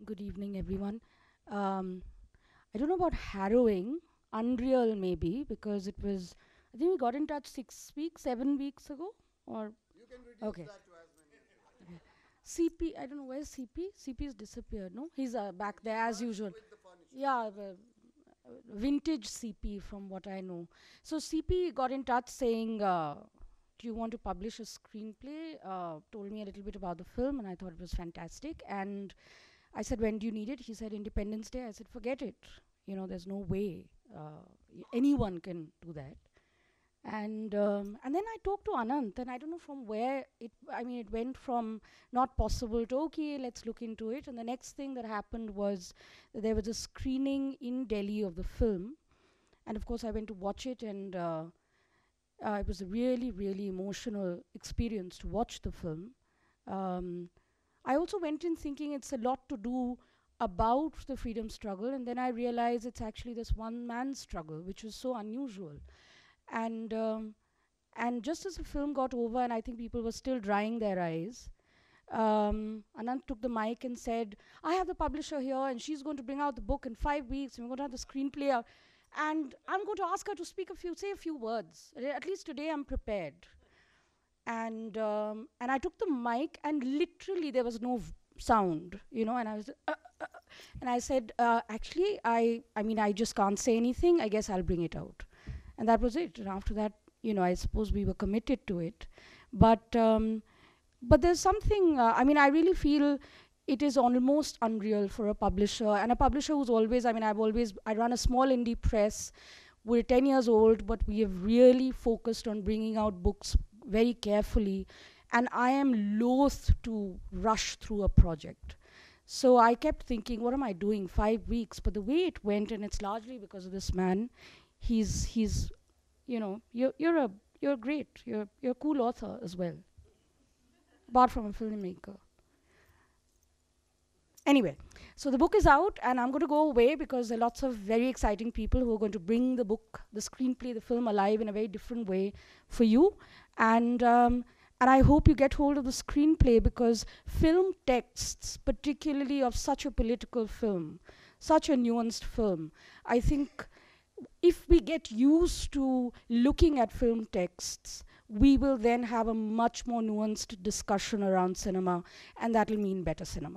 Good evening, everyone. Um, I don't know about harrowing, unreal maybe, because it was, I think we got in touch 6 weeks, 7 weeks ago, or, okay. Okay. CP, I don't know, where's CP? CP's disappeared, no? He's back there as usual. Yeah, vintage CP from what I know. So CP got in touch saying, do you want to publish a screenplay? Told me a little bit about the film, and I thought it was fantastic. And I said, when do you need it? He said, Independence Day. I said, forget it. There's no way anyone can do that. And then I talked to Anant, and I don't know from where it. I mean, it went from not possible to okay, let's look into it. And the next thing that happened was that there was a screening in Delhi of the film, and of course I went to watch it, and it was a really, really emotional experience to watch the film. Um, I also went in thinking it's a lot to do about the freedom struggle, and then I realized it's actually this one man's struggle, which was so unusual. And and just as the film got over, and I think people were still drying their eyes, Anant took the mic and said, "I have the publisher here, and she's going to bring out the book in 5 weeks, and we're going to have the screenplay out, and I'm going to ask her to say a few words. At least today, I'm prepared." And I took the mic, and literally there was no sound, and I was, and I said, actually, I mean, I just can't say anything. I guess I'll bring it out, and that was it. And after that, I suppose we were committed to it, but there's something. I mean, I really feel it is almost unreal for a publisher, and a publisher who's always. I mean, I run a small indie press. We're 10 years old, but we have really focused on bringing out books very carefully, and I am loath to rush through a project. So I kept thinking, what am I doing? 5 weeks. But the way it went, and it's largely because of this man, he's you're great. You're a cool author as well, apart from a filmmaker. Anyway, so the book is out, and I'm going to go away because there are lots of very exciting people who are going to bring the book, the screenplay, the film alive in a very different way for you. And I hope you get hold of the screenplay, because film texts, particularly of such a political film, such a nuanced film, I think if we get used to looking at film texts, we will then have a much more nuanced discussion around cinema, and that will mean better cinema.